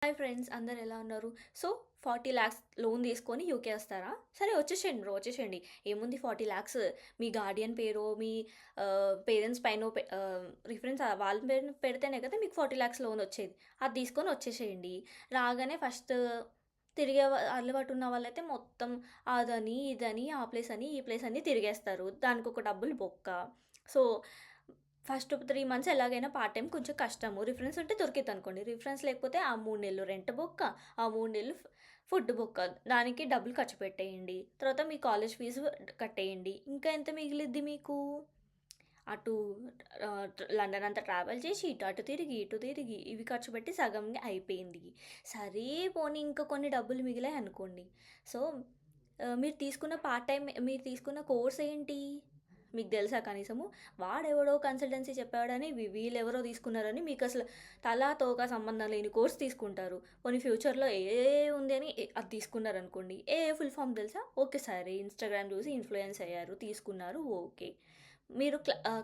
Hi friends, అందరు ఎలా ఉన్నారు? సో 40 lakhs లోన్ తీసుకొని యూకే వస్తారా? సరే వచ్చేసేయండి బ్రో, వచ్చేసేయండి. ఏముంది 40 lakhs మీ గార్డియన్ పేరో, మీ పేరెంట్స్ పైనో రిఫరెన్స్ వాళ్ళ పేరు పెడితేనే కదా మీకు 40 lakhs లోన్ వచ్చేది. అది తీసుకొని వచ్చేసేయండి. రాగానే ఫస్ట్ తిరిగే అలవాటు ఉన్న వాళ్ళైతే మొత్తం అదని, ఇదని, ఆ ప్లేస్ అని, ఈ ప్లేస్ అని తిరిగేస్తారు. దానికి ఒక డబ్బులు బొక్క. సో ఫస్ట్ 3 మంత్స్ ఎలాగైనా పార్ట్ టైం కొంచెం కష్టము. రిఫరెన్స్ ఉంటే దొరికిద్దనుకోండి. రిఫరెన్స్ లేకపోతే ఆ 3 నెలలు రెంట్ బొక్క, ఆ 3 నెలలు ఫుడ్ బొక్క. దానికి డబ్బులు ఖర్చు పెట్టేయండి. తర్వాత మీ కాలేజ్ ఫీజు కట్టేయండి. ఇంకా ఎంత మిగిలిద్ది మీకు? అటు లండన్ అంతా ట్రావెల్ చేసి, ఇటు అటు తిరిగి, ఇటు తిరిగి, ఇవి ఖర్చు పెట్టి సగంగా అయిపోయింది. సరే పోనీ ఇంకా కొన్ని డబ్బులు మిగిలాయి అనుకోండి. సో మీరు తీసుకున్న కోర్స్ ఏంటి? మీకు తెలుసా కనీసము? వాడెవడో కన్సల్టెన్సీ చెప్పాడని వీళ్ళెవరో తీసుకున్నారని మీకు అసలు తలా తోక సంబంధం లేని కోర్స్ తీసుకుంటారు. కొన్ని ఫ్యూచర్లో ఉంది అని అది తీసుకున్నారనుకోండి. ఫుల్ ఫామ్ తెలుసా? ఓకే, సరే ఇన్స్టాగ్రామ్ చూసి ఇన్ఫ్లుయెన్స్ అయ్యారు, తీసుకున్నారు, ఓకే. మీరు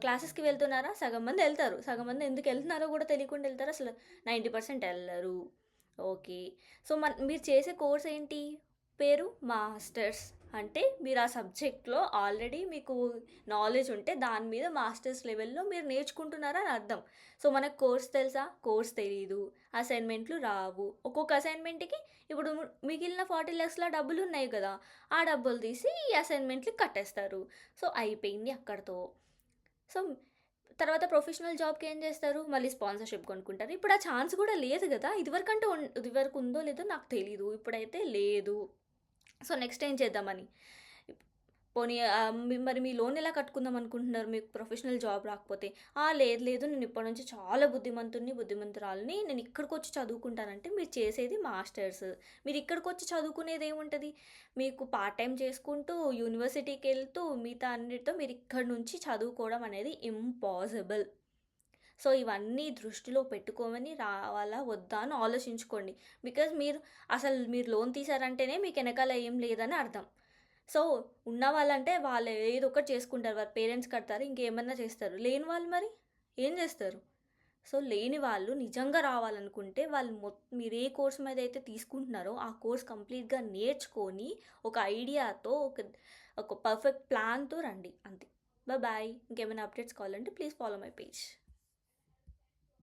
క్లాసెస్కి వెళ్తున్నారా? సగం మంది వెళ్తారు, సగం మంది ఎందుకు వెళ్తున్నారో కూడా తెలియకుండా వెళ్తారు. అసలు 90% వెళ్ళరు. ఓకే. సో మీరు చేసే కోర్స్ ఏంటి? పేరు మాస్టర్స్. అంటే మీరు ఆ సబ్జెక్ట్లో ఆల్రెడీ మీకు నాలెడ్జ్ ఉంటే దాని మీద మాస్టర్స్ లెవెల్లో మీరు నేర్చుకుంటున్నారని అర్థం. సో మనకు కోర్స్ తెలుసా? కోర్స్ తెలీదు. అసైన్మెంట్లు రావు. ఒక్కొక్క అసైన్మెంట్కి ఇప్పుడు మిగిలిన 40 lakhsల డబ్బులు ఉన్నాయి కదా, ఆ డబ్బులు తీసి ఈ అసైన్మెంట్లకి కట్టేస్తారు. సో అయిపోయింది అక్కడితో. సో తర్వాత ప్రొఫెషనల్ జాబ్కి ఏం చేస్తారు? మళ్ళీ స్పాన్సర్షిప్ కొనుక్కుంటారు. ఇప్పుడు ఆ ఛాన్స్ కూడా లేదు కదా. ఇదివరకు ఉందో లేదో నాకు తెలీదు, ఇప్పుడైతే లేదు. సో నెక్స్ట్ ఏం చేద్దామని. పోనీ మరి మీ లోన్ ఎలా కట్టుకుందాం అనుకుంటున్నారు మీకు ప్రొఫెషనల్ జాబ్ రాకపోతే? లేదు లేదు, నేను ఇప్పటి నుంచి చాలా బుద్ధిమంతురాలని, నేను ఇక్కడికి వచ్చి చదువుకుంటానంటే మీరు చేసేది మాస్టర్స్. మీరు ఇక్కడికి వచ్చి చదువుకునేది ఏముంటుంది? మీకు పార్ట్ టైం చేసుకుంటూ యూనివర్సిటీకి వెళ్తూ మిగతా అన్నిటితో మీరు ఇక్కడ నుంచి చదువుకోవడం అనేది ఇంపాసిబుల్. సో ఇవన్నీ దృష్టిలో పెట్టుకోమని రావాలా వద్దా అని ఆలోచించుకోండి. బికాజ్ మీరు లోన్ తీసారంటేనే మీకు వెనకాల ఏం లేదని అర్థం. సో ఉన్న వాళ్ళంటే వాళ్ళు ఏదో ఒకటి చేసుకుంటారు, వాళ్ళ పేరెంట్స్ కడతారు, ఇంకేమన్నా చేస్తారు. లేని వాళ్ళు మరి ఏం చేస్తారు? సో లేని వాళ్ళు నిజంగా రావాలనుకుంటే మీరు ఏ కోర్స్ మీద అయితే తీసుకుంటున్నారో ఆ కోర్స్ కంప్లీట్గా నేర్చుకొని ఒక ఐడియాతో ఒక పర్ఫెక్ట్ ప్లాన్తో రండి. అంతే. బాయ్. ఇంకేమైనా అప్డేట్స్ కావాలంటే ప్లీజ్ ఫాలో మై పేజ్.